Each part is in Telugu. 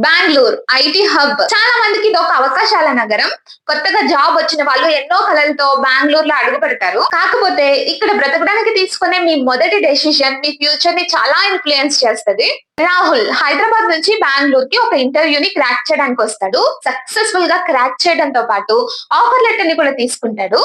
Bengaluru IT hub. చాలా మందికి ఇది ఒక అవకాశాల నగరం. కొత్తగా జాబ్ వచ్చిన వాళ్ళు ఎన్నో కలలతో బెంగళూరులో అడుగు పెడతారు. కాకపోతే ఇక్కడ బ్రతకడానికి తీసుకునే మీ మొదటి డెసిషన్ మీ ఫ్యూచర్ ని చాలా ఇన్ఫ్లుయెన్స్ చేస్తది. రాహుల్ హైదరాబాద్ నుంచి బెంగళూరుకి ఒక ఇంటర్వ్యూని క్రాక్ చేయడానికి వస్తాడు. సక్సెస్ఫుల్ గా క్రాక్ చేయడంతో పాటు ఆఫర్ లెటర్ ని కూడా తీసుకుంటాడు.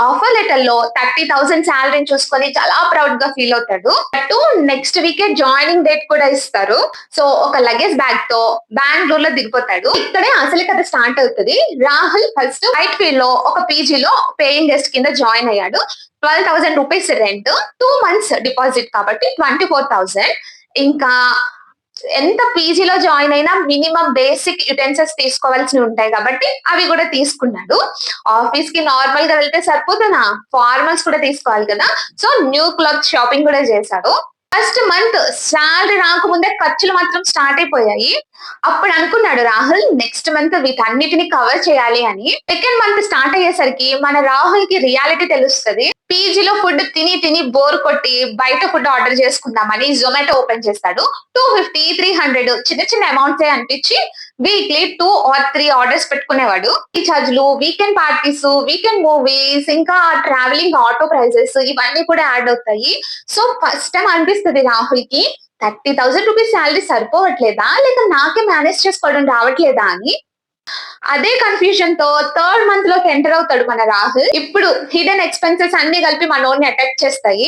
ఆఫర్ లెటర్ లో 30,000 శాలరీని చూసుకొని చాలా ప్రౌడ్ గా ఫీల్ అవుతాడు. అటు నెక్స్ట్ వీకే జాయినింగ్ డేట్ కూడా ఇస్తారు. సో ఒక లగేజ్ బ్యాగ్ తో బెంగళూరులో దిగిపోతాడు. ఇక్కడే అసలు కథ స్టార్ట్ అవుతుంది. రాహుల్ ఫస్ట్ వైట్ ఫీల్డ్ లో ఒక పీజీలో పేయింగ్ గెస్ట్ కింద జాయిన్ అయ్యాడు. 12,000 రూపీస్ రెంట్, 2 months డిపాజిట్ కాబట్టి 24,000. ఇంకా ఎంత పీజీలో జాయిన్ అయినా మినిమం బేసిక్ యుటెన్సిల్స్ తీసుకోవాల్సి ఉంటాయి కాబట్టి అవి కూడా తీసుకున్నాడు. ఆఫీస్ కి నార్మల్ గా వెళ్తే సరిపోతున్నా, ఫార్మల్స్ కూడా తీసుకోవాలి కదా. సో న్యూ క్లాత్ షాపింగ్ కూడా చేశాడు. ఫస్ట్ మంత్ శాలరీ రాకముందే ఖర్చులు మాత్రం స్టార్ట్ అయిపోయాయి. అప్పుడు అనుకున్నాడు రాహుల్ నెక్స్ట్ మంత్ వీటన్నిటిని కవర్ చేయాలి అని. సెకండ్ మంత్ స్టార్ట్ అయ్యేసరికి మన రాహుల్ కి రియాలిటీ తెలుస్తుంది. పీజీలో ఫుడ్ తిని తిని బోర్ కొట్టి బయట ఫుడ్ ఆర్డర్ చేసుకుందామని జొమాటో ఓపెన్ చేస్తాడు. 250, 300 చిన్న చిన్న అమౌంట్స్ అనిపించి వీక్లీ 2 or 3 ఆర్డర్స్ పెట్టుకునేవాడు. రీఛార్జ్లు, వీకెండ్ పార్టీస్, వీకెండ్ మూవీస్, ఇంకా ట్రావెలింగ్, ఆటో ప్రైజెస్ ఇవన్నీ కూడా యాడ్ అవుతాయి. సో ఫస్ట్ టైం అనిపిస్తుంది రాహుల్ కి 30,000 రూపీస్ శాలరీ సరిపోవట్లేదా, లేక నాకే మేనేజ్ చేసుకోవడం రావట్లేదా అని. అదే కన్ఫ్యూజన్ తో థర్డ్ మంత్ లోకి ఎంటర్ అవుతాడు మన రాహుల్. ఇప్పుడు హిడెన్ ఎక్స్పెన్సెస్ అన్ని కలిపి మనోడిని అటాక్ చేస్తాయి.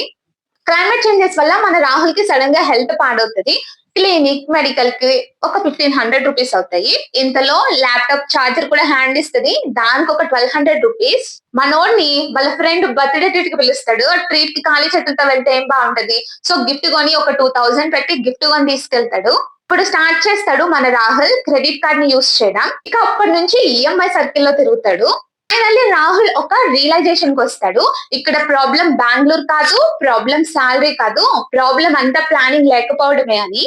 క్లైమేట్ చేంజెస్ వల్ల మన రాహుల్ కి సడన్ గా హెల్త్ పాడవుతుంది. క్లినిక్, మెడికల్ కి ఒక 1,500 రూపీస్ అవుతాయి. ఇంతలో ల్యాప్టాప్ ఛార్జర్ కూడా హ్యాండ్ ఇస్తుంది, దానికి ఒక 1,200 రూపీస్. మనోడిని వాళ్ళ ఫ్రెండ్ బర్త్డే ట్రీట్ కి పిలుస్తాడు. ఆ ట్రీట్ కి ఖాళీ చేతులతో వెళ్తే ఏం బాగుంటది. సో గిఫ్ట్ కొని ఒక 2,000 పెట్టి గిఫ్ట్ కొని తీసుకెళ్తాడు. ఇప్పుడు స్టార్ట్ చేస్తాడు మన రాహుల్ క్రెడిట్ కార్డ్ ని యూస్ చేయడం. ఇక అప్పటి నుంచి ఈఎంఐ సర్కిల్ లో తిరుగుతాడు. ఫైనల్లీ రాహుల్ ఒక రియలైజేషన్ కి వస్తాడు. ఇక్కడ ప్రాబ్లం బెంగళూరు కాదు, ప్రాబ్లం శాలరీ కాదు, ప్రాబ్లం అంతా ప్లానింగ్ లేకపోవడమే అని.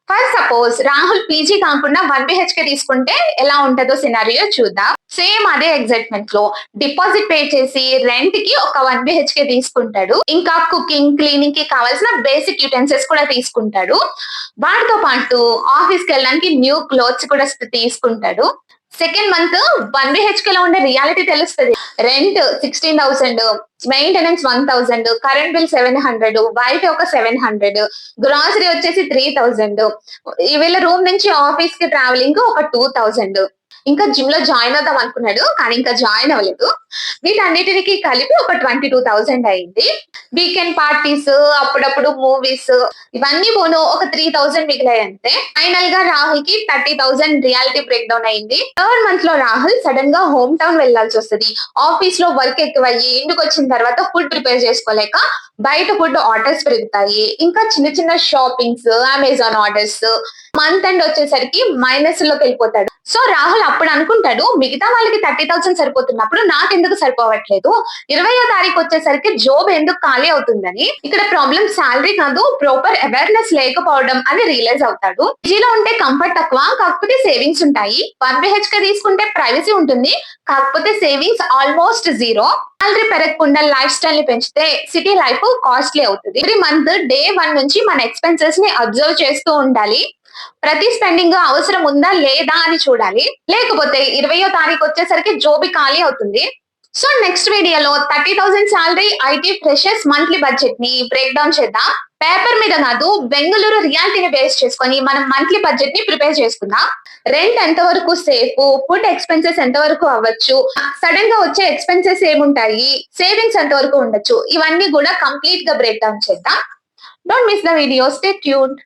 ఫస్ట్ సపోజ్ రాహుల్ పీజీ కాకుండా 1 BHK తీసుకుంటే ఎలా ఉంటుందో సినారియో చూద్దాం. సేమ్ అదే ఎగ్జైట్మెంట్ లో డిపాజిట్ పే చేసి రెంట్ కి ఒక 1 BHK తీసుకుంటాడు. ఇంకా కుకింగ్, క్లీనింగ్ కి కావాల్సిన బేసిక్ యుటెన్సిల్స్ కూడా తీసుకుంటాడు. వాటితో పాటు ఆఫీస్ కి వెళ్ళడానికి న్యూ క్లోత్స్ కూడా తీసుకుంటాడు. సెకండ్ మంత్ 1 BHK లో ఉండే రియాలిటీ తెలుస్తుంది. Rent 16,000, maintenance 1,000, current bill 700, wifi ఒక 700, గ్రాసరీ వచ్చేసి 3,000, వీళ్ళ రూమ్ నుంచి ఆఫీస్ కి ట్రావెలింగ్ ఒక 2,000. ఇంకా జిమ్ లో జాయిన్ అవుదాం అనుకున్నాడు కానీ ఇంకా జాయిన్ అవ్వలేదు. వీటన్నిటికి కలిపి ఒక 22,000 అయింది. వీకెండ్ పార్టీస్, అప్పుడప్పుడు మూవీస్ ఇవన్నీ పోను ఒక 3,000 మిగిలాయి అంతే. ఫైనల్ గా రాహుల్ కి 30,000 రియాలిటీ బ్రేక్ డౌన్ అయింది. థర్డ్ మంత్ లో రాహుల్ సడన్ గా హోమ్ టౌన్ వెళ్లాల్సి వస్తుంది. ఆఫీస్ లో వర్క్ ఎక్కువయ్యి ఇంటికి వచ్చిన తర్వాత ఫుడ్ ప్రిపేర్ చేసుకోలేక బయట ఫుడ్ ఆర్డర్స్ పెరుగుతాయి. ఇంకా చిన్న చిన్న shoppings, Amazon orders. Month end వచ్చేసరికి మైనస్ లోకి వెళ్ళిపోతాడు. సో రాహుల్ అప్పుడు అనుకుంటాడు మిగతా వాళ్ళకి 30,000 సరిపోతున్నప్పుడు నాకెందుకు సరిపోవట్లేదు, 20వ తారీఖు వచ్చేసరికి జాబ్ ఎందుకు ఖాళీ అవుతుందని. ఇక్కడ ప్రాబ్లం శాలరీ కాదు, ప్రాపర్ అవేర్నెస్ లేకపోవడం అని రియలైజ్ అవుతాడు. పీజీలో ఉంటే కంఫర్ట్ తక్కువ, కాకపోతే సేవింగ్స్ ఉంటాయి. 1 BHK తీసుకుంటే ప్రైవసీ ఉంటుంది, కాకపోతే సేవింగ్స్ ఆల్మోస్ట్ జీరో. శాలరీ పెరగకుండా లైఫ్ స్టైల్ ని పెంచితే సిటీ లైఫ్ కాస్ట్లీ అవుతుంది. ఎవ్రీ మంత్ డే 1 నుంచి మన ఎక్స్పెన్సెస్ ని అబ్జర్వ్ చేస్తూ ఉండాలి. ప్రతి స్పెండింగ్ అవసరం ఉందా లేదా అని చూడాలి. లేకపోతే 20వ తారీఖు వచ్చేసరికి జోబి ఖాళీ అవుతుంది. సో నెక్స్ట్ వీడియోలో 30,000 salary IT freshers monthly budget ని బ్రేక్ డౌన్ చేద్దాం. పేపర్ మీద కాదు, బెంగళూరు రియాలిటీని బేస్ చేసుకొని మనం మంత్లీ బడ్జెట్ ని ప్రిపేర్ చేసుకుందాం. రెంట్ ఎంత వరకు సేఫ్, ఫుడ్ ఎక్స్పెన్సెస్ ఎంత వరకు అవ్వచ్చు, సడన్ గా వచ్చే ఎక్స్పెన్సెస్ ఏముంటాయి, సేవింగ్స్ ఎంత వరకు ఉండొచ్చు, ఇవన్నీ కూడా కంప్లీట్ గా బ్రేక్ డౌన్ చేద్దాం. Don't miss the video, stay tuned.